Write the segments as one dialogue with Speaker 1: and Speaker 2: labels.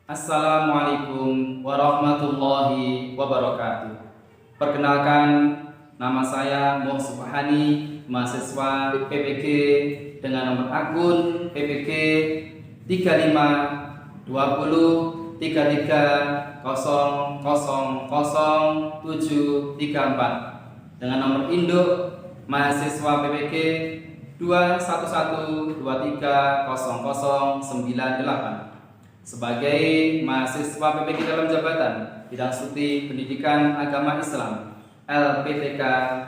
Speaker 1: Assalamualaikum warahmatullahi wabarakatuh. Perkenalkan, nama saya Moh Subhani, mahasiswa PPG dengan nomor akun PPG 35200330000734 dengan nomor induk mahasiswa PPG 211230098 sebagai mahasiswa PPG dalam jabatan bidang studi Pendidikan Agama Islam LPTK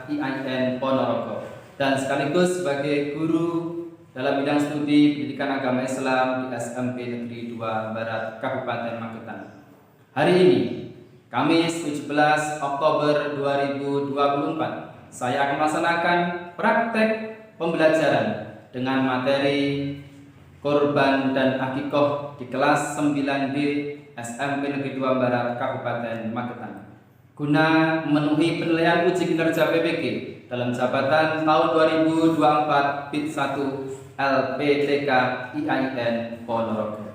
Speaker 1: IAIN Ponorogo dan sekaligus sebagai guru dalam bidang studi Pendidikan Agama Islam di SMP Negeri 2 Barat Kabupaten Magetan. Hari ini, Kamis 17 Oktober 2024, saya akan melaksanakan praktek pembelajaran dengan materi Kurban dan Akikoh di kelas 9D SMP Negeri 2 Barat Kabupaten Magetan guna memenuhi penilaian uji kinerja PPG dalam jabatan tahun 2024 BID 1 LPTK IAIN Ponorogo.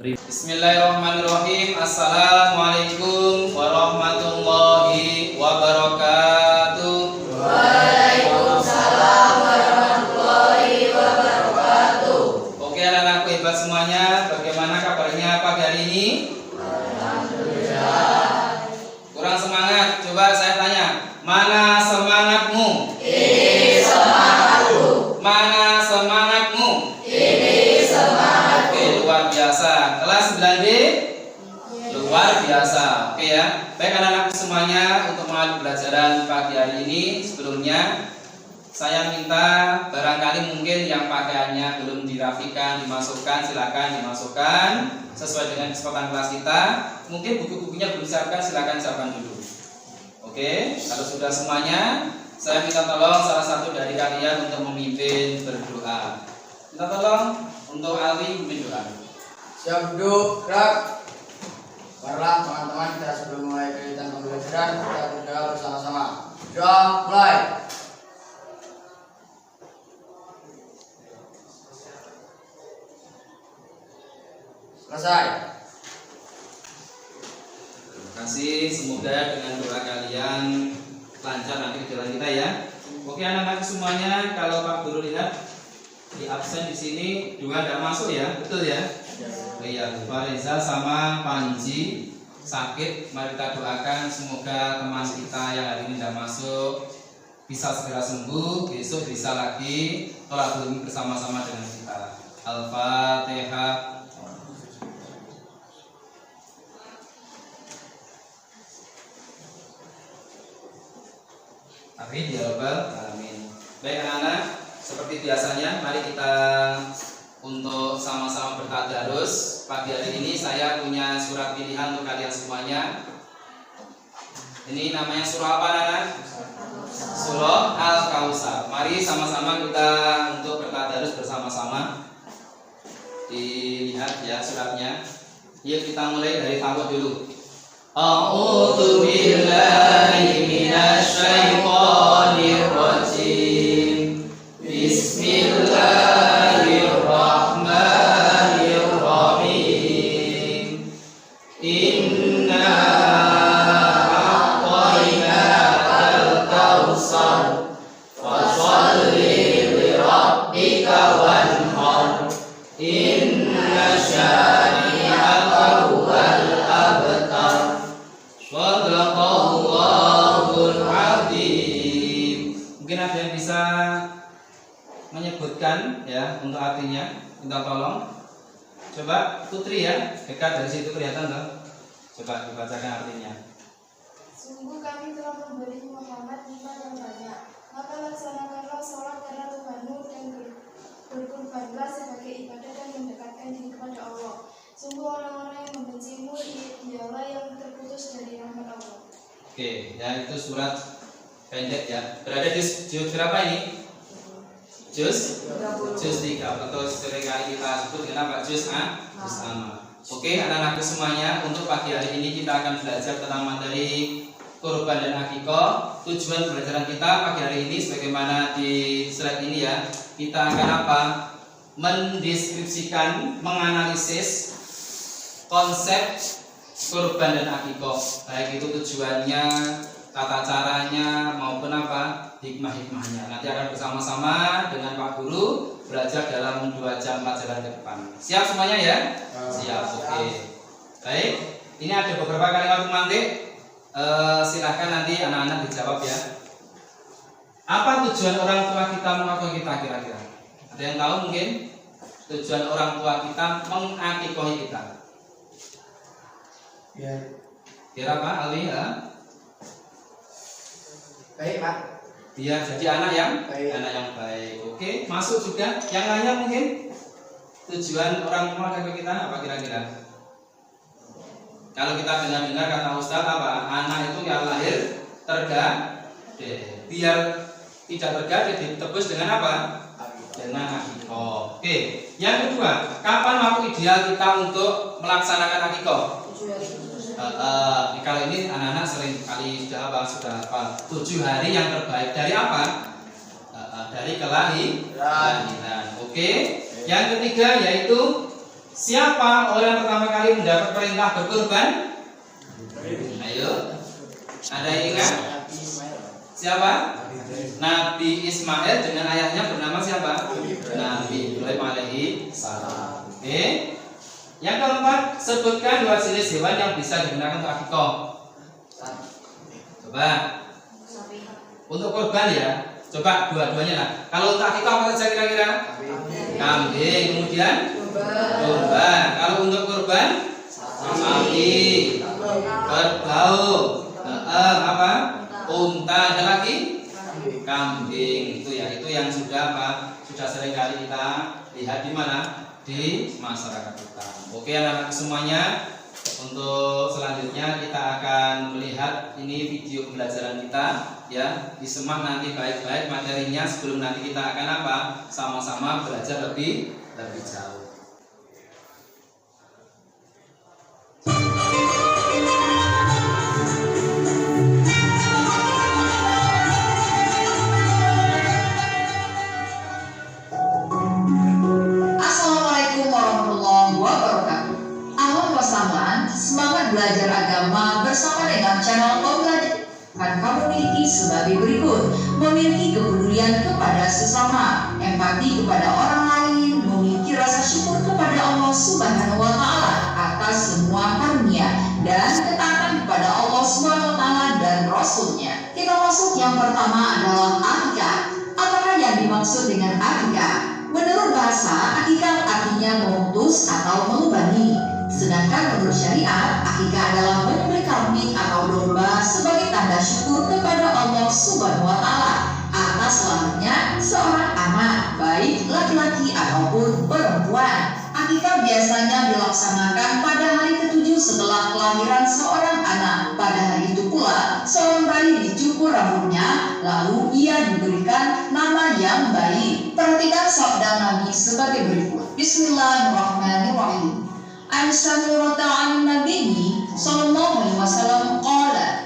Speaker 1: Bismillahirrahmanirrahim. Assalamualaikum warahmatullahi wabarakatuh.
Speaker 2: Waalaikumsalam warahmatullahi wabarakatuh.
Speaker 1: Oke anak-anakku hebat semuanya, bagaimana kabarnya pagi hari ini?
Speaker 2: Alhamdulillah.
Speaker 1: Kurang semangat, coba saya tanya, mana semangatmu?
Speaker 2: Ini semangatku.
Speaker 1: Mana semangatmu?
Speaker 2: Ini semangatku.
Speaker 1: Oke, luar biasa. Kelas 9D? Luar biasa. Oke ya. Baik anak-anakku semuanya, untuk mengawali pelajaran pagi hari ini, sebelumnya saya minta barangkali mungkin yang pakaiannya belum dirapikan, dimasukkan, silakan dimasukkan sesuai dengan kesepakatan kelas kita. Mungkin buku-bukunya belum siapkan, silakan siapkan dulu. Oke, kalau sudah semuanya, saya minta tolong salah satu dari kalian untuk memimpin berdoa. Minta tolong untuk Ali memimpin doa.
Speaker 3: Siap duduk, gerak. Baiklah teman-teman, kita sebelum mulai kegiatan pembelajaran kita berdoa bersama-sama. Doa mulai. Selesai.
Speaker 1: Terima kasih, semoga dengan doa kalian lancar nanti jalan kita ya. Oke anak-anak semuanya, kalau Pak Guru lihat di absen di sini dua tidak masuk ya, betul ya? Iya, Pak Reza sama Panji sakit. Mari kita doakan semoga teman kita yang hari ini tidak masuk bisa segera sembuh, besok bisa lagi tolak belum bersama-sama dengan kita. Al-Fatihah. Amin ya rabbal alamin. Baik anak-anak, seperti biasanya mari kita untuk sama-sama bertadarus. Pagi hari ini saya punya surat pilihan untuk kalian semuanya. Ini namanya surah apa anak-anak? Surah Al-Kautsar. Mari sama-sama kita untuk bertadarus bersama-sama. Dilihat ya suratnya. Yuk kita mulai dari tawaf dulu. A'udzu billahi minasy syaithanir rajim. Bismillahirrahmanirrahim. Inna a'tainakal kautsar fasholli li rabbika wanhar. Inna syani'aka huwal abtar. Shadaqallahul adzim. Mungkin ada yang bisa menyebutkan ya untuk artinya, minta tolong. Coba Putri ya, dekat dari situ kelihatan toh. Coba dibacakan artinya.
Speaker 4: Sungguh kami telah memberi Muhammad nikmat yang banyak, maka laksanakanlah sholat karena Tuhanmu dan berkurbanlah sebagai ibadah dan mendekatkan diri kepada Allah. Sungguh orang-orang yang membencimu dialah yang terputus dari rahmat Allah.
Speaker 1: Oke, ya itu surat pendek ya. Berada di juz berapa ini? Juz 3 atau seringkali kita sebut dengan apa? Juz amma. Oke, anak-anakku semuanya, untuk pagi hari ini kita akan belajar tentang materi kurban dan akikoh. Tujuan pembelajaran kita pagi hari ini sebagaimana di slide ini ya, kita akan apa? Mendeskripsikan, menganalisis konsep kurban dan akikoh, baik itu tujuannya, tata caranya maupun apa hikmah-hikmahnya. Nanti akan bersama-sama dengan Pak Guru belajar dalam 2 jam pelajaran ke depan. Siap semuanya ya? Siap. Oke. Baik. Ini ada beberapa kalimat pemantik. Silahkan nanti anak-anak dijawab ya. Apa tujuan orang tua kita mengakikohi kita kira-kira? Ada yang tahu mungkin? Tujuan orang tua kita mengakikohi kita. Biar apa Ali ya?
Speaker 3: Baik, Pak.
Speaker 1: Biar jadi anak yang baik. Oke, masuk juga. Yang lainnya mungkin tujuan orang tua mengakikohi kita apa kira-kira? Kalau kita dengar kata Ustaz apa? Anak itu yang lahir tergade. Biar tidak tergade ditebus dengan apa? Dengan akikoh. Oke. Yang kedua, kapan waktu ideal kita untuk melaksanakan akikoh? Kalau ini anak-anak sering kali sudah apa? 7 hari yang terbaik dari apa? Dari kelahiran. Oke. Yang ketiga yaitu siapa orang yang pertama kali mendapat perintah berkurban? Ayo. Ada yang ingat? Siapa? Nabi Ismail dengan ayahnya bernama siapa? Nabi Ibrahim alaihi salam. Oke. Yang keempat, sebutkan 2 jenis hewan yang bisa digunakan untuk akikoh. Coba. Untuk kurban ya. Coba dua-duanya lah. Kalau untuk akikoh apa saja kira-kira? Kambing. Kemudian domba. Kalau untuk kurban? Sapi. Kerbau. Apa? Unta. Ada lagi? Kambing. Itu ya. Itu yang sudah apa? Sudah sering kali kita lihat di mana? Di masyarakat kita. Oke anak-anak semuanya, untuk selanjutnya kita akan melihat ini video pembelajaran kita ya. Disimak nanti baik-baik materinya sebelum nanti kita akan apa? Sama-sama belajar lebih jauh.
Speaker 2: Belajar agama bersama dengan channel Pembelajaran akan kamu miliki sebagai berikut: memiliki kepedulian kepada sesama, empati kepada orang lain, memiliki rasa syukur kepada Allah Subhanahu wa Ta'ala atas semua karunia, dan ketaatan kepada Allah Subhanahu wa Ta'ala dan Rasul-Nya. Kita masuk yang pertama adalah akikah. Apakah yang dimaksud dengan akikah? Menurut bahasa, akikah artinya memutus atau mengubani. Sedangkan menurut syariat, akikah adalah menyembelih kambing atau domba sebagai tanda syukur kepada Allah Subhanahu wa Ta'ala atas lahirnya seorang anak, baik laki-laki ataupun perempuan. Akikah biasanya dilaksanakan pada hari ke-7 setelah kelahiran seorang anak. Pada hari itu pula, seorang bayi dicukur rambutnya, lalu ia diberikan nama yang baik. Perhatikan sabda Nabi sebagai berikut. Bismillahirrahmanirrahim. An Samurata an Nabi sallallahu alaihi wasallam qala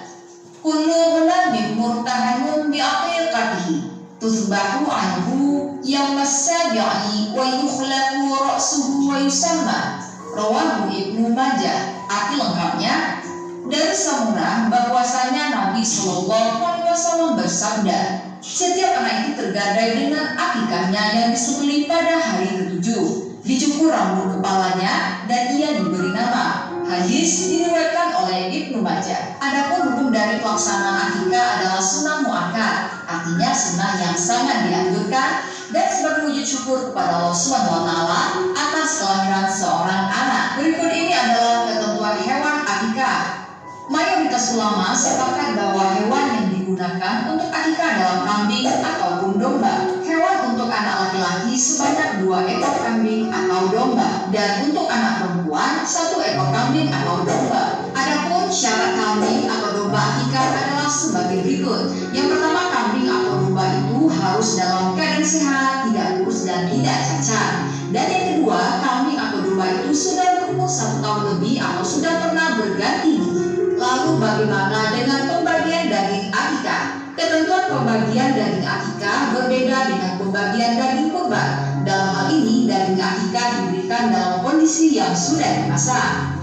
Speaker 2: kullu ghulamin murtahanun bi aqiqatihi tusbahu anhu yawm as-sabi'i wa yukhlaqu ra'suhu wa yusamma. Rawahu Ibnu Majah. Arti lengkapnya, dari Samurah bahwasanya Nabi sallallahu alaihi wasallam bersabda, setiap anak itu tergadai dengan akikahnya yang disembelih pada hari ke-7. Dicukur rambut kepalanya dan ia diberi nama. Hadis diriwayatkan oleh Ibnu Majah. Adapun hukum dari pelaksanaan akikah adalah sunnah muakkad, artinya sunnah yang sangat dianjurkan dan sebagai wujud syukur kepada Allah Subhanahu wa Ta'ala atas kelahiran seorang anak. Berikut ini adalah ketentuan hewan akikah. Mayoritas ulama sepakat bahwa hewan yang digunakan untuk akikah adalah kambing ataupun domba. Hewan untuk anak laki-laki sebanyak 2 ekor kambing atau domba, dan untuk anak perempuan 1 ekor kambing atau domba. Adapun syarat kambing atau domba akikah adalah sebagai berikut. Yang pertama, kambing atau domba itu harus dalam keadaan sehat, tidak kurus dan tidak cacat. Dan yang kedua, kambing atau domba itu sudah berumur 1 tahun lebih atau sudah pernah berganti gigi. Lalu bagaimana dengan pembagian daging akikah? Ketentuan pembagian daging akikah berbeda dengan pembagian daging kurban. Dalam hal ini, daging akikah diberikan dalam kondisi yang sudah dimasak.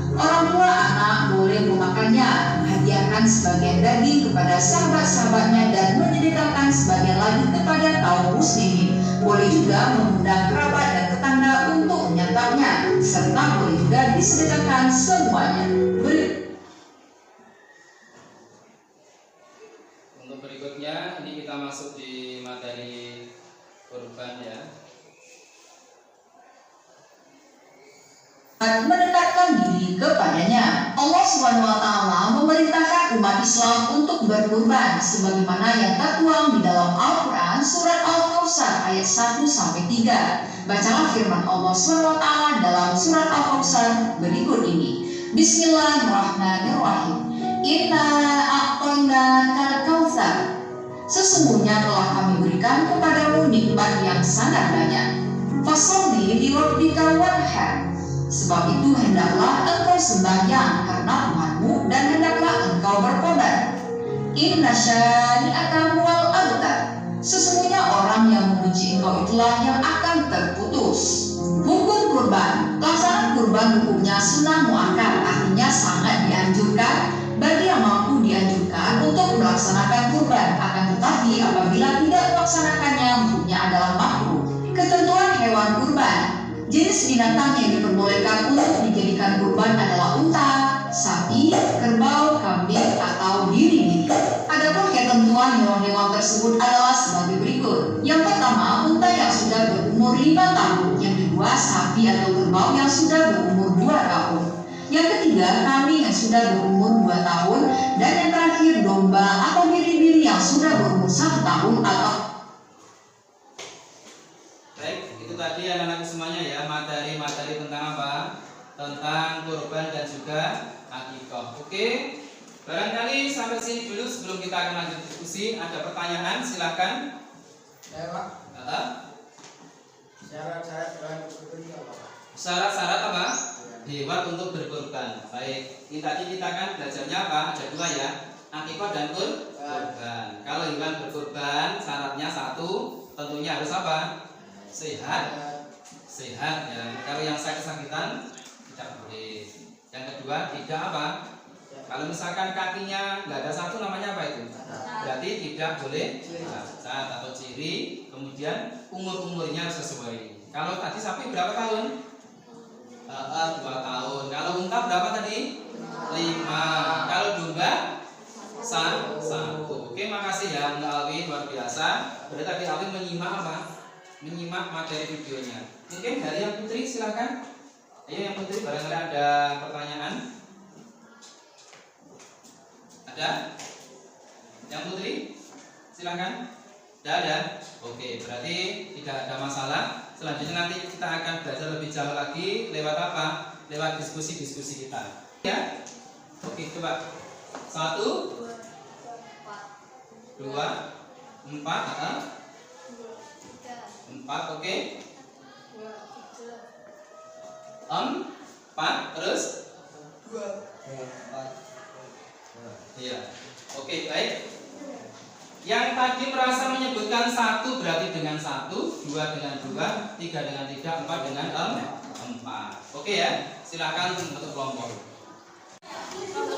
Speaker 2: memberikan sebagian daging kepada sahabat-sahabatnya dan menyedekahkan sebagian lagi kepada kaum muslimin. Boleh juga mengundang kerabat dan tetangga untuk menyantapnya, serta boleh juga disedekahkan semuanya.
Speaker 1: Untuk berikutnya, ini kita masuk di materi kurban ya.
Speaker 2: Mendekatkan diri kepadanya. Allah SWT memerintahkan umat Islam untuk berkurban sebagaimana yang tertuang di dalam Al-Quran surat Al-Kautsar ayat 1-3. Bacalah firman Allah SWT dalam surat Al-Kautsar berikut ini. Bismillahirrahmanirrahim. Inna a'tainakal kautsar. Sesungguhnya telah kami berikan kepadamu nikmat yang sangat banyak. Fasholli li rabbika wanhar. Sebab itu hendaklah engkau sembahyang karena Tuhanmu dan hendaklah engkau berkorban. Inna syani'aka huwal abtar. Sesungguhnya orang yang membenci engkau itulah yang akan terputus. Hukum kurban. Pelaksanaan kurban hukumnya sunnah muakkad, artinya sangat dianjurkan bagi yang mampu dianjurkan untuk melaksanakan kurban. Akan tetapi apabila tidak melaksanakannya, hukumnya adalah makruh. Ketentuan hewan kurban. Jenis binatang yang diperbolehkan untuk dijadikan kurban adalah unta, sapi, kerbau, kambing, atau diri-diri. Adapun ketentuan hewan-hewan tersebut adalah sebagai berikut. Yang pertama, unta yang sudah berumur 5 tahun. Yang kedua, sapi atau kerbau yang sudah berumur 2 tahun. Yang ketiga, kambing yang sudah berumur 2 tahun. Dan yang terakhir, domba atau biri-biri yang sudah berumur 1 tahun atau.
Speaker 1: Baik, itu tadi anak-anak semuanya ya, materi-materi tentang apa? Tentang kurban dan juga akikah. Oke, barangkali sampai sini dulu sebelum kita akan lanjut diskusi. Ada pertanyaan, silakan.
Speaker 3: Ya Pak, syarat-syarat hewan kurban itu apa Pak?
Speaker 1: Syarat-syarat apa? Hewan untuk berkurban. Baik, ini tadi kita kan belajarnya apa? Ada 2 ya, akikah dan kurban. Kalau hewan berkurban, syaratnya 1, tentunya harus apa? Sehat ya. Kalau yang kesakitan tidak boleh. Yang kedua, tidak apa? Kalau misalkan kakinya nggak ada 1, namanya apa itu? Berarti tidak boleh cacat atau ciri. Kemudian umurnya sesuai. Kalau tadi sapi berapa tahun? 2 tahun. Kalau unta berapa tadi? 5. Kalau domba 1. Oke, makasih ya Mbak Alwi, luar biasa. Berarti tadi Alwi menyimak apa? Menyimak materi videonya. Mungkin dari yang putri silakan. Ayo yang putri, barangkali ada pertanyaan. Ada? Yang putri silakan. Tidak ada. Oke, berarti tidak ada masalah. Selanjutnya nanti kita akan belajar lebih jauh lagi lewat apa? Lewat diskusi-diskusi kita. Ya. Oke, coba. 1 2 4 4, oke. 4 terus
Speaker 3: 2 4.
Speaker 1: iya. Oke, baik. Yang tadi merasa menyebutkan 1 berarti dengan 1, 2 dengan 2, 3 dengan 3, 4 dengan 4. Oke ya, silakan untuk kelompok.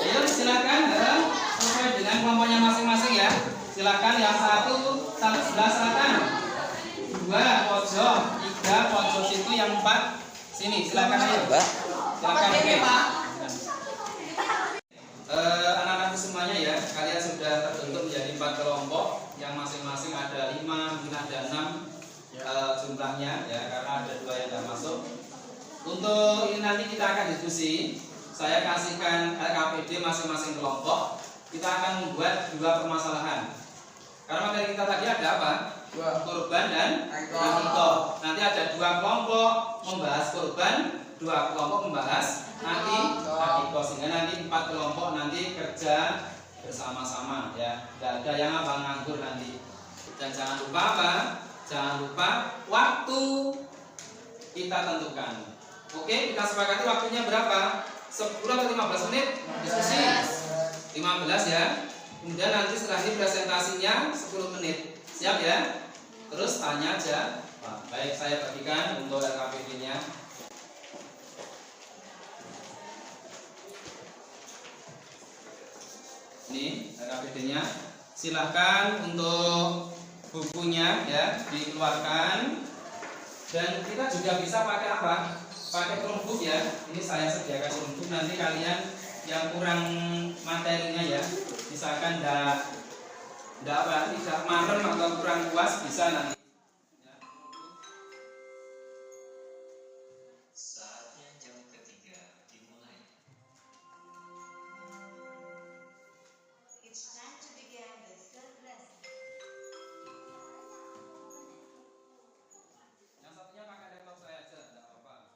Speaker 1: Ayo silakan sesuai dengan kelompoknya masing-masing ya. Silakan yang 1 sebelah selatan, 2 pojok, 3 pojok situ, yang 4 sini. Silakan ayo. Silakan. Oke. Anak-anak semuanya ya, kalian sudah terbentuk menjadi 4 kelompok yang masing-masing ada 5, mungkin ada 6 jumlahnya ya, karena ada 2 yang tidak masuk. Untuk ini nanti kita akan diskusi. Saya kasihkan LKPD masing-masing kelompok. Kita akan membuat 2 permasalahan. Karena materi kita tadi ada apa? Kurban dan akikah. Nanti ada 2 kelompok membahas kurban, 2 kelompok membahas akikah, sehingga nanti 4 kelompok nanti kerja bersama-sama ya. Tidak ada yang apa nganggur nanti. Dan jangan lupa apa? Jangan lupa waktu kita tentukan. Oke, kita sepakati waktunya berapa? 10 atau 15 menit diskusi? 15 ya. Kemudian nanti setelah ini presentasinya 10 menit. Siap ya? Terus tanya aja. Baik, saya bagikan untuk LKPD-nya. Ini RAPD-nya. Silahkan untuk bukunya ya dikeluarkan. Dan kita juga bisa pakai apa? Pakai Chromebook ya. Ini saya sediakan Chromebook. Nanti kalian yang kurang materinya ya, misalkan tidak marem atau kurang puas, bisa nanti.
Speaker 5: Saatnya jam ketiga dimulai.
Speaker 6: It's time to begin the third lesson.
Speaker 1: Yang satunya pakai laptop saya aja, tidak apa-apa.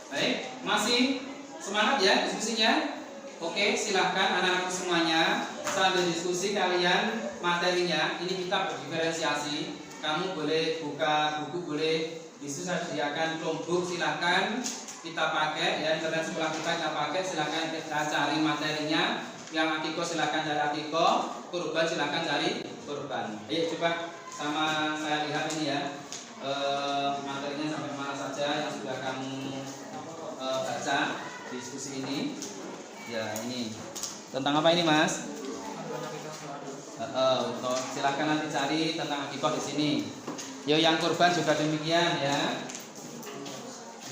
Speaker 1: Baik, masih semangat ya diskusinya? Oke, silahkan anak-anak semuanya sambil diskusi kalian materinya. Ini kita berdiferensiasi. Kamu boleh buka buku, boleh disitu saya sediakan Chromebook, silahkan kita pakai ya, internet sekolah kita pakai. Silahkan kita cari materinya. Yang akiko silahkan cari akiko, kurban silahkan cari kurban. Ayo coba sama saya lihat ini ya, materinya sampai mana saja yang sudah kamu baca diskusi ini. Ya ini tentang apa ini Mas? Silahkan nanti cari tentang akikah di sini. Yo yang kurban juga demikian ya.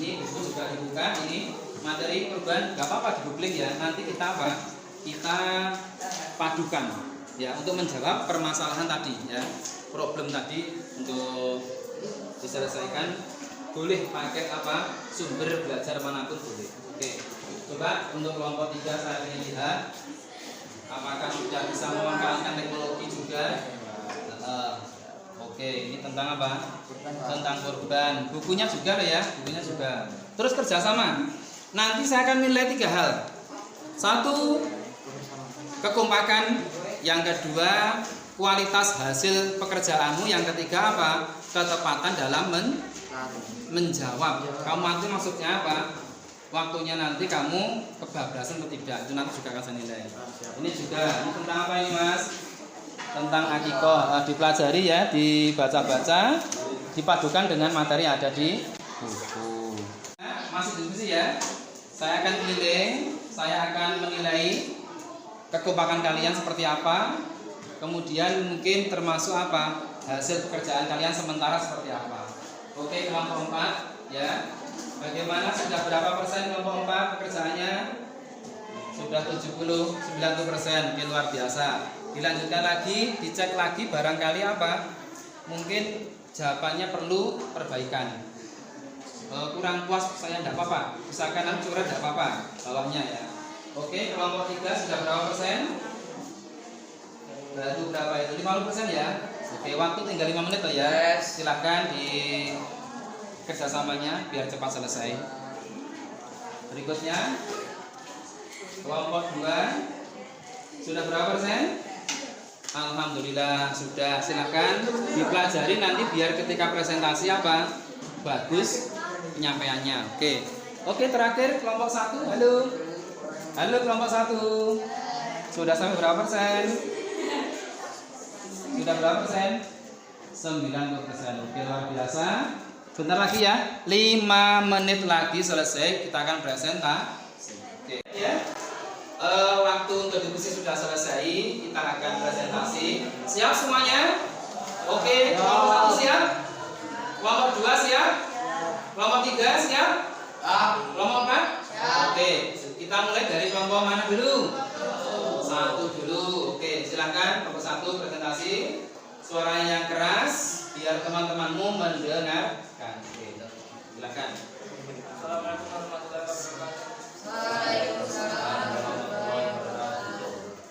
Speaker 1: Ini buku juga dibuka. Ini materi kurban, nggak apa-apa di-googling ya. Nanti kita apa? Kita padukan ya untuk menjawab permasalahan tadi ya. Problem tadi untuk diselesaikan. Boleh pakai apa? Sumber belajar manapun boleh. Oke. Coba untuk kelompok 3 saya ingin lihat apakah sudah bisa memanfaatkan teknologi juga. Oke, ini tentang apa? Tentang kurban. Bukunya juga ya, bukunya juga. Terus kerjasama. Nanti saya akan nilai 3 hal. 1, kekompakan. Yang kedua, kualitas hasil pekerjaanmu. Yang ketiga apa? Ketepatan dalam menjawab. Kamu nanti maksudnya apa? Waktunya nanti kamu kebablasan atau tidak, itu nanti juga akan saya nilai. Ini juga, ini tentang apa ini Mas? Tentang akikah, dipelajari ya, dibaca-baca, dipadukan dengan materi yang ada di buku. Nah, masih diskusi ya. Saya akan menilai kekompakan kalian seperti apa. Kemudian mungkin termasuk apa? Hasil pekerjaan kalian sementara seperti apa. Oke, kelompok 4 ya. Bagaimana, sudah berapa persen kelompok 4 pekerjaannya? Sudah 90-90%, luar biasa. Dilanjutkan lagi, dicek lagi barangkali apa? Mungkin jawabannya perlu perbaikan. Kurang puas saya tidak apa-apa. Usahakan coret tidak apa-apa bawahnya ya. Oke, kelompok 3 sudah berapa persen? Baru berapa itu? 50% ya. Oke, waktu tinggal 5 menit loh ya. Silahkan di kerjasamanya biar cepat selesai. Berikutnya kelompok 2 sudah berapa persen? Alhamdulillah sudah. Silahkan dipelajari nanti biar ketika presentasi apa? Bagus penyampaiannya. Oke, terakhir kelompok 1. Halo kelompok 1. Sudah sampai berapa persen? Sudah berapa persen? 90%. Oke, luar biasa. Bentar lagi ya, 5 menit lagi selesai, kita akan presentasi. Oke ya. Waktu untuk diskusi sudah selesai, kita akan presentasi. Siap semuanya? Oke, kelompok 1 siap? Kelompok 2 siap? Kelompok 3 siap? Kelompok 4? Oke, kita mulai dari kelompok mana dulu? 1 dulu. Oke, silakan kelompok 1 presentasi. Suaranya yang keras biar teman-temanmu mendengarkan. Oke, silakan.
Speaker 3: Assalamualaikum warahmatullahi wabarakatuh.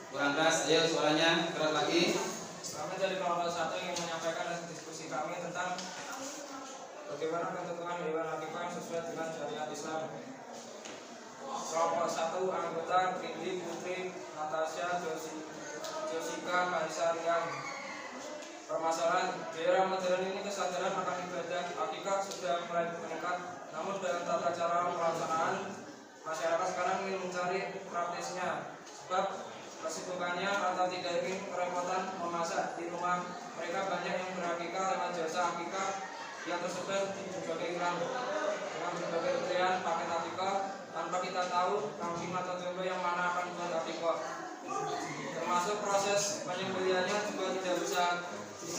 Speaker 1: Kurang keras, ayo suaranya keras lagi.
Speaker 3: Kami dari kelompok 1 ingin menyampaikan hasil diskusi kami tentang bagaimana ketentuan hewan akikah yang sesuai dengan syariat Islam. Kelompok 1 anggota Rindi Putri Natasha Jessica Marisa Rian. Permasalahan di era modern ini kesadaran akan ibadah akikah sudah mulai meningkat, namun dalam tata cara pelaksanaan masyarakat sekarang ingin mencari praktisnya, sebab kesibukannya atau tidak ingin kerepotan memasak di rumah. Mereka banyak yang berakikah lewat jasa akikah yang tersebar di berbagai wilayah dengan berbagai pilihan paket akikah tanpa kita tahu kambing atau domba yang mana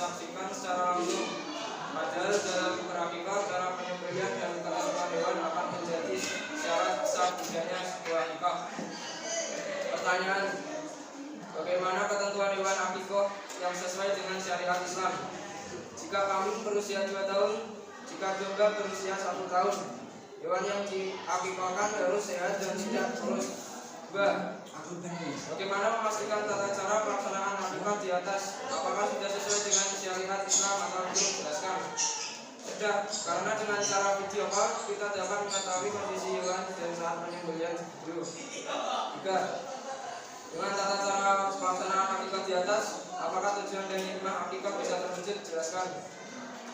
Speaker 3: disaksikan secara langsung. Padahal dalam berakikah, cara penyembelihan dan ketentuan hewan akan menjadi syarat sah tidaknya sebuah akikah. Pertanyaan: bagaimana ketentuan hewan akikah yang sesuai dengan syariat Islam? Jika kambing berusia 2 tahun, jika domba berusia 1 tahun, hewan yang diakikahkan harus sehat dan tidak kurus. 2. Bagaimana memastikan tata cara pelaksanaan akikah di atas? Apakah sudah sesuai dengan syariat Islam atau belum? Jelaskan. Sudah, karena dengan cara video call kita dapat mengetahui kondisi hewan dan saat penyembelihan dulu. 3. Dengan tata cara pelaksanaan akikah di atas, apakah tujuan dan hikmah akikah bisa terwujud? Jelaskan.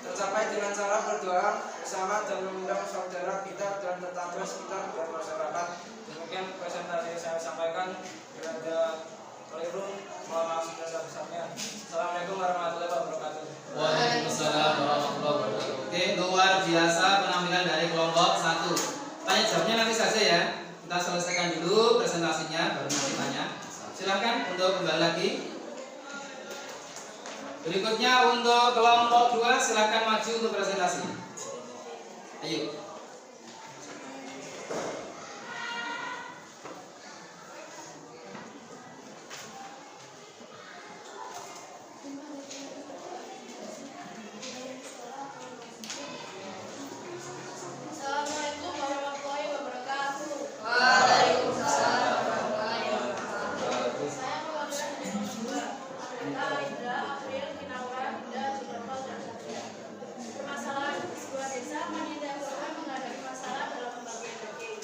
Speaker 3: Tercapai dengan cara berdoa bersama dan mengundang saudara kita dan tetangga sekitar dan masyarakat. Demikian presentasi yang saya sampaikan. Bila ada keliru, mohon maaf sebesar-besarnya. Assalamualaikum warahmatullahi wabarakatuh.
Speaker 1: Waalaikumsalam warahmatullahi wabarakatuh. Oke, luar biasa penampilan dari kelompok 1. Tanya jawabnya nanti saja ya. Kita selesaikan dulu presentasinya, baru nanti tanya. Silahkan untuk kembali lagi. Berikutnya untuk kelompok 2, silahkan maju untuk presentasi. Ayo.
Speaker 4: Assalamualaikum warahmatullahi wabarakatuh.
Speaker 2: Waalaikumsalam warahmatullahi wabarakatuh.
Speaker 4: Saya mewakili dari nomor 2. Mereka Indra, April, Kinawar, Dinda, Sudarma, dan Satria. Permasalahan di sebuah desa, panitia korban menghadapi masalah dalam pembagian daging.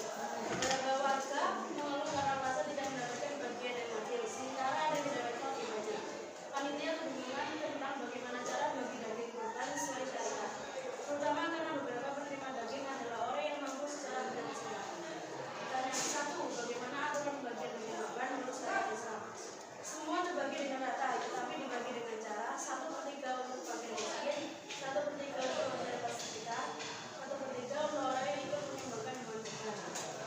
Speaker 4: Beberapa warga mengeluh karena merasa tidak mendapatkan bagian yang adil, sementara ada yang mendapatkan lebih banyak. Panitia kebingungan tentang bagaimana cara bagi daging korban sesuai syariat, terutama karena beberapa penerima daging adalah orang yang mampu secara finansial. Pertanyaan 1. Bagaimana aturan pembagian daging korban menurut syariat Islam? Semua terbagi dengan rata, tetapi dibagi dengan cara 1/3 untuk bagian miskin, 1/3 untuk mayoritas sekitar, 1/3 untuk orang yang ikut menyumbangkan hewan kurban.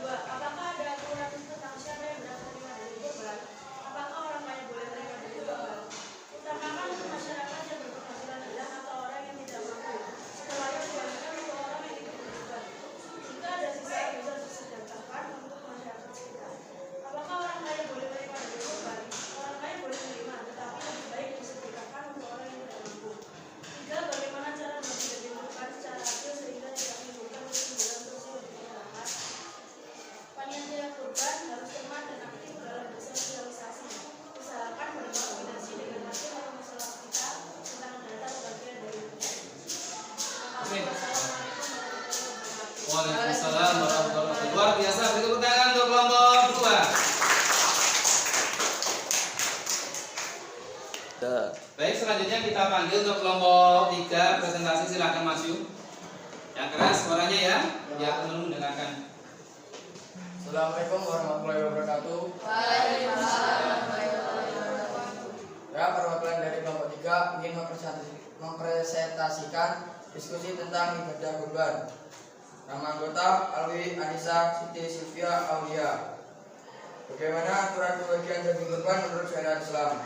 Speaker 4: 2. Apakah ada aturan tentang siapa yang berhak menerima daging kurban? Apakah orang kaya boleh menerima daging kurban? Utamakan untuk masyarakat yang berpenghasilan rendah atau orang yang tidak mampu. Setelah itu dialihkan untuk orang yang ikut berkurban. Jika ada sisa bisa disedekahkan untuk masyarakat sekitar. Apakah orang kaya boleh menerima daging kurban? Orang kaya boleh menerima, tetapi lebih baik disedekahkan untuk orang yang tidak mampu. 3. Bagaimana cara membagi daging kurban secara adil sehingga tidak menimbulkan ketimpangan sosial di masyarakat? Panitia kurban harus cermat dan aktif dalam bersosialisasi. Usahakan mendapat koordinasi dengan hakim atau masalah kita tentang data bagian dari kurban.
Speaker 1: Amin.
Speaker 4: Assalamualaikum warahmatullahi wabarakatuh.
Speaker 1: Waalaikumsalam warahmatullahi wabarakatuh. Luar biasa. Berikut pertanyaan untuk kelompok 2. Baik, selanjutnya kita panggil untuk kelompok 3 presentasi, silahkan maju. Yang keras suaranya ya, biar teman mendengarkan.
Speaker 3: Assalamualaikum warahmatullahi wabarakatuh. Ya, perwakilan dari kelompok 3 ingin mempresentasikan diskusi tentang ibadah kurban. Nama anggota Alwi, Anissa, Siti, Sylvia, Aulia. Bagaimana aturan pembagian daging kurban menurut syariat Islam?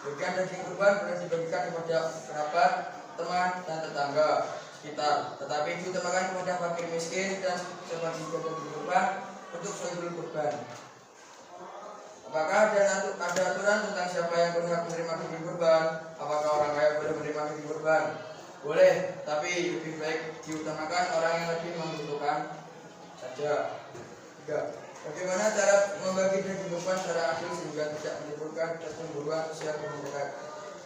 Speaker 3: Bagian daging kurban boleh dibagikan kepada kerabat, teman, dan tetangga sekitar. Tetapi diutamakan kepada fakir miskin dan sebagian daging kurban untuk sohibul kurban. Apakah ada aturan tentang siapa yang berhak menerima daging kurban? Apakah orang kaya boleh menerima daging kurban? Boleh, tapi lebih baik diutamakan orang yang lebih membutuhkan saja. 3. Bagaimana cara membagi daging kurban secara adil sehingga tidak menimbulkan kecemburuan sosial masyarakat?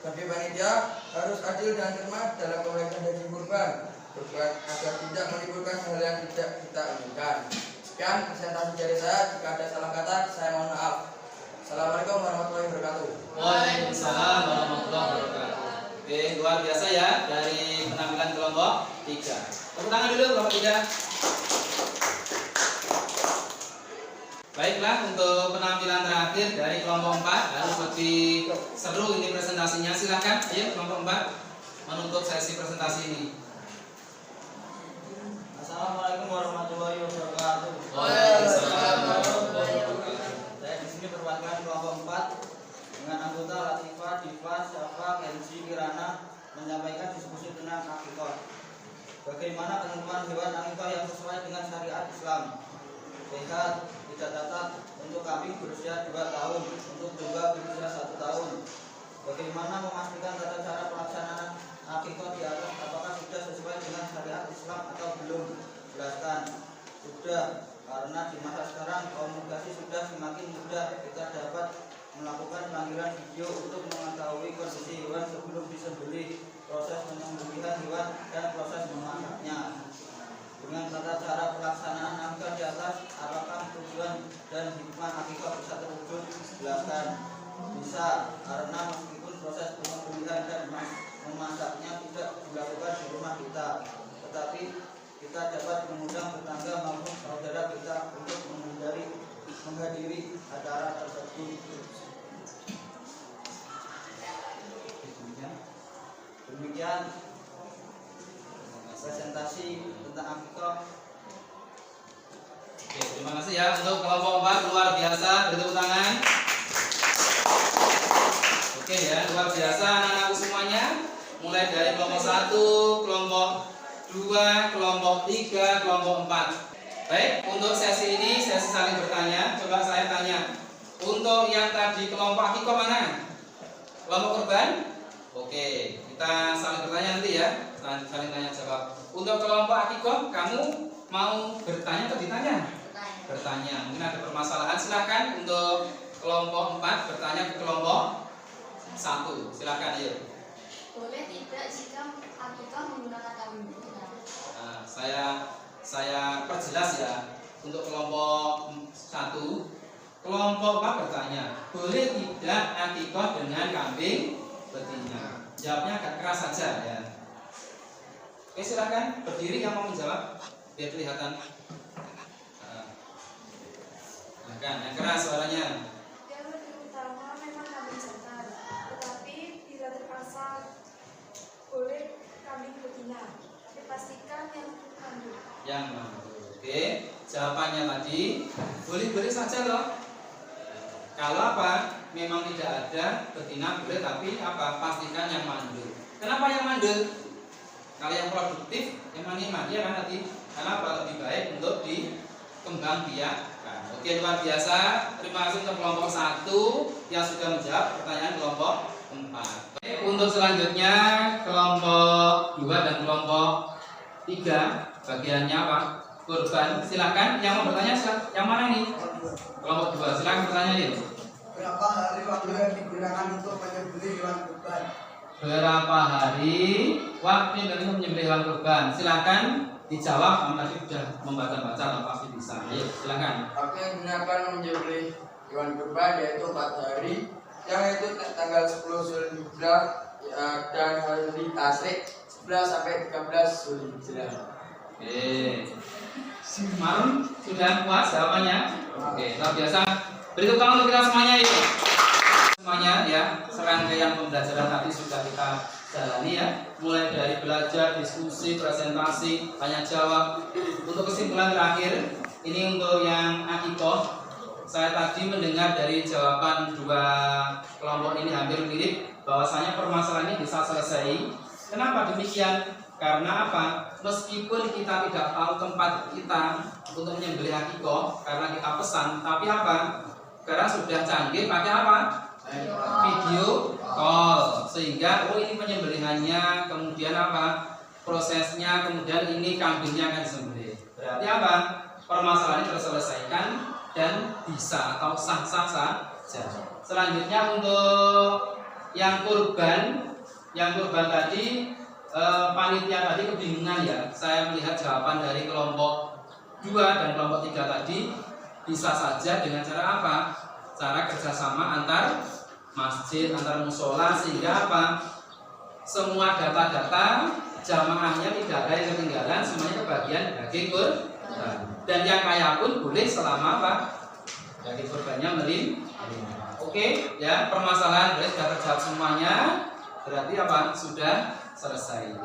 Speaker 3: Bagi panitia harus adil dan cermat dalam pembagian daging kurban agar tidak menimbulkan hal yang tidak kita inginkan. Sekian presentasi dari saya. Jika ada salah kata, saya mohon maaf. Assalamualaikum warahmatullahi wabarakatuh.
Speaker 1: Waalaikumsalam warahmatullahi wabarakatuh. Oke, luar biasa ya dari penampilan kelompok 3. Tepuk tangan dulu kelompok 3. Baiklah, untuk penampilan terakhir dari kelompok 4 harus lebih seru ini presentasinya. Silahkan, ayo kelompok 4 menutup sesi presentasi ini.
Speaker 7: Assalamualaikum warahmatullahi wabarakatuh.
Speaker 1: Waalaikumsalam warahmatullahi wabarakatuh.
Speaker 7: Saya di sini perwakilan kelompok 4 dengan anggota Latifah, Diva, Syafa, Kenzi, Kirana menyampaikan Bagaimana penentuan hewan akikah yang sesuai dengan syariat Islam? Lihat, dicatat untuk kambing berusia 2 tahun, untuk domba berusia 1 tahun. Bagaimana memastikan tata cara pelaksanaan akikah di atas? Apakah sudah sesuai dengan syariat Islam atau belum? Jelaskan. Sudah, karena di masa sekarang komunikasi sudah semakin mudah. Kita dapat melakukan panggilan video untuk mengetahui kondisi hewan sebelum disembelih, proses penyembelihan hewan, dan proses memasaknya. Dengan tata cara pelaksanaan akikah di atas, apakah tujuan dan hikmah akikah bisa terwujud? Jelaskan. Bisa, karena meskipun proses penyembelihan dan memasaknya tidak dilakukan di rumah kita, tetapi kita dapat mengundang tetangga maupun saudara kita untuk menghadiri acara tersebut. Demikian presentasi tentang akikah.
Speaker 1: Oke, terima kasih ya untuk kelompok 4, luar biasa, bertepuk tangan. Oke ya, luar biasa anak-anakku semuanya. Mulai dari kelompok 1, kelompok 2, kelompok 3, kelompok 4. Baik, untuk sesi ini sesi saling bertanya. Coba saya tanya, untuk yang tadi kelompok akikah mana? Kelompok korban? Oke, kita saling bertanya nanti ya. Saling tanya jawab. Untuk kelompok akikah, kamu mau bertanya atau ditanya? Bertanya. Mungkin ada permasalahan, silakan. Untuk kelompok 4 bertanya ke kelompok 1. Silakan, ayo.
Speaker 4: Boleh tidak jika akikah menggunakan kambing betina?
Speaker 1: Nah, saya perjelas ya. Untuk kelompok 1, kelompok 4 bertanya, boleh tidak akikah dengan kambing betina? Jawabnya agak keras saja ya. Oke, silakan berdiri yang mau menjawab biar kelihatan. Silakan, yang keras suaranya.
Speaker 4: Yang lebih utama memang kambing jantan, tetapi bila terpaksa boleh kambing betina, tapi pastikan yang mandul.
Speaker 1: Yang mandul. Oke, jawabannya tadi boleh-boleh saja loh. Kalau apa? Memang tidak ada betina boleh, tapi apa? Pastikan yang mandul. Kenapa yang mandul? Kalau yang produktif, yang maniman, ya kan tadi? Karena apa? Lebih baik untuk dikembangbiakkan. Oke, luar biasa. Terima kasih untuk kelompok 1 yang sudah menjawab pertanyaan kelompok 4. Oke, untuk selanjutnya kelompok 2 dan kelompok 3 bagiannya apa? Kurban. Silakan yang mau bertanya, yang mana nih? Kelompok 2, silakan bertanya nih.
Speaker 8: Berapa hari waktu yang digunakan untuk menyembelih hewan kurban?
Speaker 1: Berapa hari waktu untuk menyembelih hewan kurban? Silakan dijawab. Kamu tadi sudah membaca-baca atau pasti bisa. Ayo, silakan.
Speaker 8: Waktu yang digunakan menyembelih hewan kurban yaitu 4 hari, yang itu tanggal 10 Zulhijjah dan hari Tasyrik 11 sampai 13 Zulhijjah.
Speaker 1: Oke. Marun sudah puas jawabannya? Oke, luar biasa. Beri tepuk tangan untuk kita semuanya yuk. Semuanya ya, serangkaian pembelajaran tadi sudah kita jalani ya. Mulai dari belajar, diskusi, presentasi, tanya jawab. Untuk kesimpulan terakhir, ini untuk yang akikah. Saya tadi mendengar dari jawaban 2 kelompok ini hampir mirip, bahwasanya permasalahan ini bisa selesai. Kenapa demikian? Karena apa? Meskipun kita tidak tahu tempat kita untuk menyembelih akikah karena kita pesan, tapi apa? Sekarang sudah canggih pakai apa? Video call, sehingga ini penyembelihannya, kemudian apa? Prosesnya, kemudian ini kambingnya akan disembelih. Berarti apa? Permasalahan ini terselesaikan dan bisa atau sah-sah saja. Selanjutnya untuk yang kurban tadi panitia tadi kebingungan ya. Saya melihat jawaban dari kelompok 2 dan kelompok 3 tadi bisa saja dengan cara apa? Cara kerjasama antar masjid, antar musola, sehingga apa? Semua data-data jamaahnya tidak ada yang ketinggalan, semuanya kebagian daging kurban. Dan yang kaya pun boleh selama apa? Daging kurbannya melimpah. Oke, ya, permasalahan sudah terjawab semuanya. Berarti apa? Sudah selesai.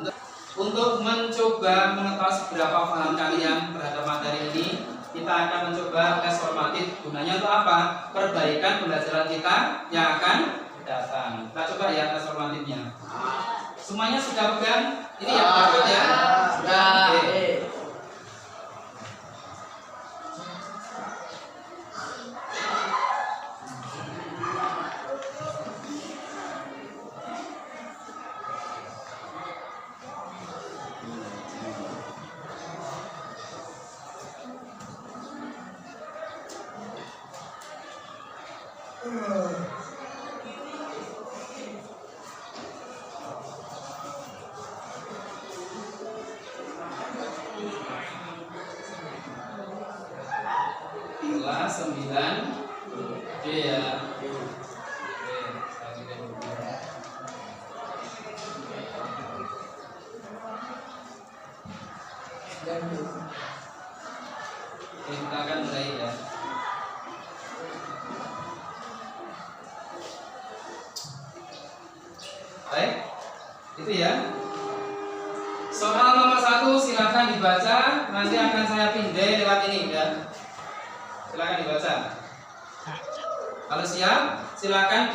Speaker 1: Untuk mencoba mengetahui seberapa paham kalian terhadap materi ini, kita akan mencoba tes formatif. Gunanya untuk apa? Perbaikan pembelajaran kita yang akan datang. Kita coba ya tes formatifnya. Semuanya sudah pegang? Ini ya, barcode ya. Oke. Kelas 9 D ya. Oke, selanjutnya dulu. Oke, kita akan mulai ya. Baik, itu ya. Soal nomor 1 silakan dibaca. Nanti akan saya pindah lewat ini ya. Silakan dibaca. Kalau siap, silakan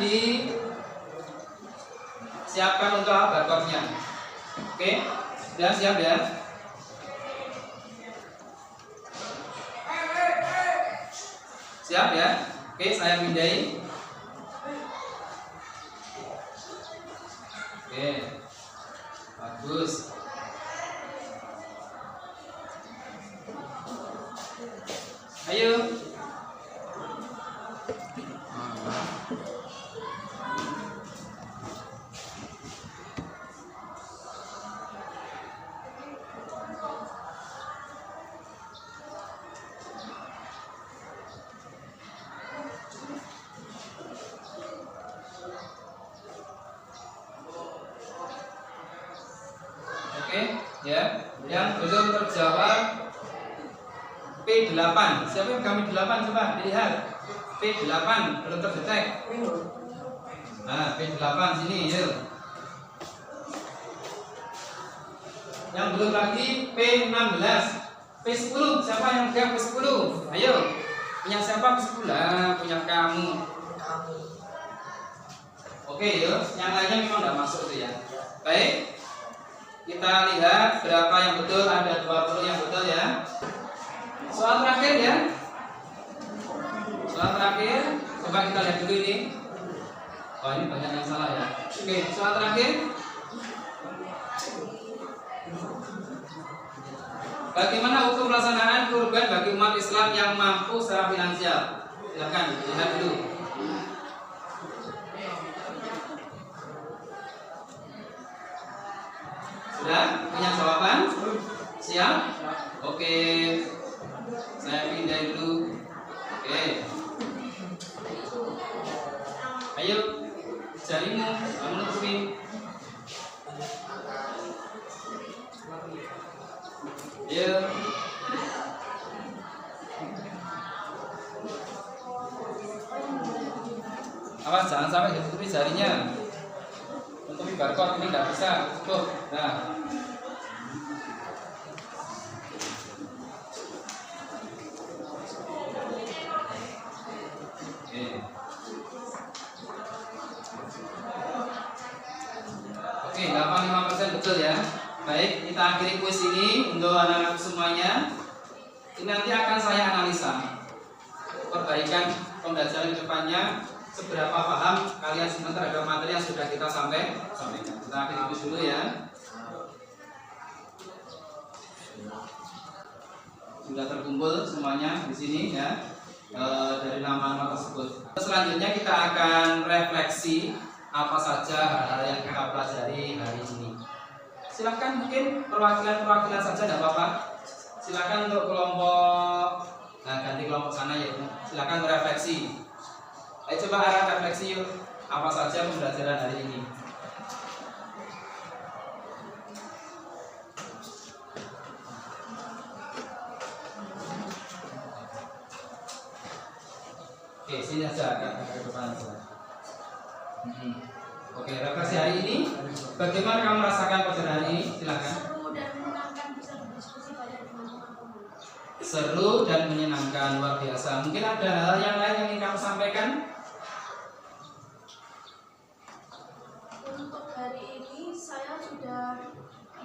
Speaker 1: disiapkan untuk barcode-nya. Oke, sudah siap ya? Siap ya? Oke, saya pindahin. Oke, bagus. Ayo. Oke, ya. Yang belum terjawab P8. Siapa yang kami 8 coba dilihat. P8 belum terdetek. Nah, P8 sini, yuk. Yang belum lagi P16. P10, siapa yang pegang P10? Ayo. Punya siapa P10? Lah, punya kamu. Oke, yuk. Yang lainnya memang enggak masuk tuh ya. Baik. Kita lihat berapa yang betul, ada 20 yang betul ya. Soal terakhir ya. Soal terakhir, coba kita lihat dulu ini. Oh, ini banyak yang salah ya. Oke, soal terakhir. Bagaimana hukum pelaksanaan kurban bagi umat Islam yang mampu secara finansial? Silakan lihat dulu. Sudah punya jawaban? Siap? Oke. Saya pindah dulu. Oke. Ayo, jarimu, kamu nutupin. Ayo. Awas, jangan sampai ditutupi jarinya. Tutupi barcode ini nggak bisa. Tutup. Nah. Oke, 85% betul ya. Baik, kita akhiri kuis ini untuk anak-anak semuanya. Ini nanti akan saya analisa perbaikan pembelajaran ke depannya, seberapa paham kalian semua terhadap materi yang sudah kita sampaikan. Kita akhiri kuis dulu ya. Sudah terkumpul semuanya di sini ya, dari nama-nama tersebut. Selanjutnya kita akan refleksi apa saja hal-hal yang kita pelajari hari ini. Silakan mungkin perwakilan saja, tidak apa-apa. Silakan untuk kelompok, ganti kelompok sana ya. Silakan refleksi. Ayo coba arah refleksi yuk. Apa saja pembelajaran hari ini? Oke, sini aja ke depan saja. Oke, refleksi hari ini. Bagaimana kamu merasakan pelajaran hari ini? Silakan. Seru dan menyenangkan, luar biasa. Mungkin ada hal yang lain yang ingin kamu sampaikan?
Speaker 4: Untuk hari ini saya sudah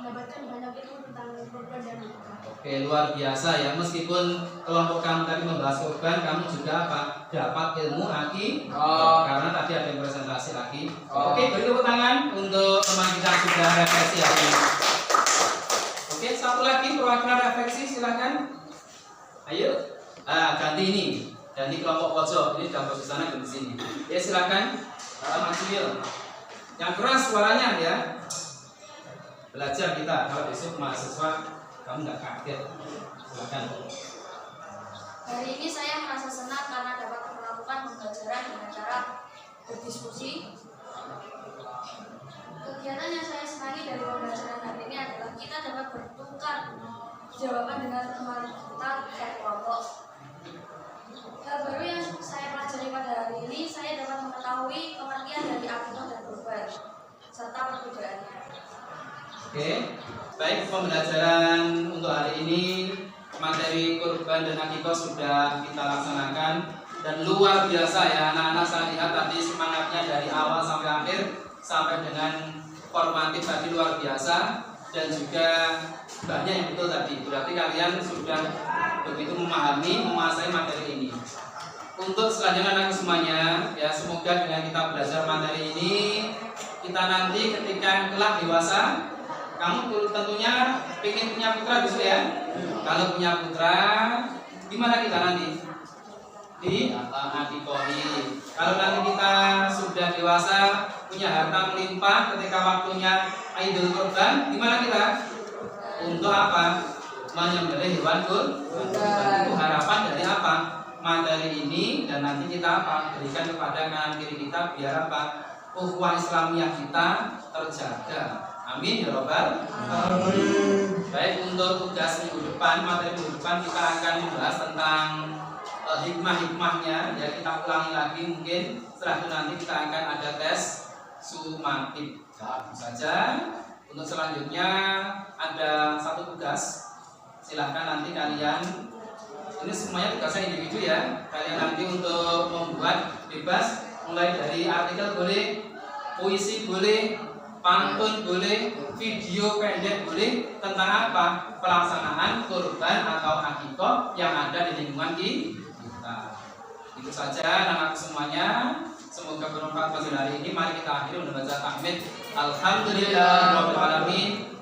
Speaker 4: mendapatkan banyak ilmu tentang kurban dan akikah.
Speaker 1: Oke, luar biasa ya. Meskipun kelompok kamu tadi membahas kurban, kamu juga apa? Dapat ilmu karena tadi ada yang presentasi lagi. Oke, beri tepuk tangan untuk teman kita sudah refleksi hari ini. Oke, satu lagi perwakilan refleksi, silakan. Ayo, ganti ini, ganti kelompok pojok. Ini dalam posisi sana, ganti sini. Ya silakan, Mas Yul. Yang keras suaranya ya. Belajar kita. Kalau besok mahasiswa kamu nggak kaget. Silakan.
Speaker 4: Hari ini saya merasa senang karena dapat melakukan pembelajaran dengan cara berdiskusi. Kegiatan yang saya senangi dari pembelajaran hari ini adalah kita dapat bertukar jawaban dengan teman kita dari kelompok. Hal baru yang saya pelajari pada hari ini, saya dapat mengetahui pengertian dari akikah dan kurban serta perbedaannya.
Speaker 1: Oke, baik, pembelajaran untuk hari ini materi kurban dan akikah sudah kita laksanakan dan luar biasa ya anak-anak. Saya lihat tadi semangatnya dari awal sampai akhir sampai dengan formatif tadi luar biasa dan juga banyak yang betul tadi. Berarti kalian sudah begitu memahami, menguasai materi ini. Untuk selanjutnya anak semuanya ya, semoga dengan kita belajar materi ini kita nanti ketika kelak dewasa, kamu tentunya ingin punya putra besok ya. Kalau punya putra, gimana kita nanti? Di adikoni. Kalau nanti kita sudah dewasa, punya harta melimpah, ketika waktunya Idul Kurban, gimana kita? Untuk apa? Menyembelih hewan kurban. Itu harapan dari apa? Materi ini dan nanti kita apa? Berikan kepada kanan kiri kita biar apa? Ukhuwah Islamiyah kita terjaga. Amin ya robbal alamin. Baik, untuk tugas minggu depan, materi minggu depan kita akan membahas tentang hikmah-hikmahnya ya, kita ulangi lagi mungkin. Setelah itu nanti kita akan ada tes sumatif. Saja. Untuk selanjutnya ada satu tugas. Silahkan nanti kalian, ini semuanya tugasnya individu ya. Kalian nanti untuk membuat bebas, mulai dari artikel boleh, puisi boleh, pantun boleh, video pendek boleh, tentang apa? Pelaksanaan kurban atau akikah yang ada di lingkungan kita. Itu saja anak-anak semuanya. Semoga bermanfaat pada hari ini. Mari kita akhiri membaca tahmid. Alhamdulillahirabbil alamin.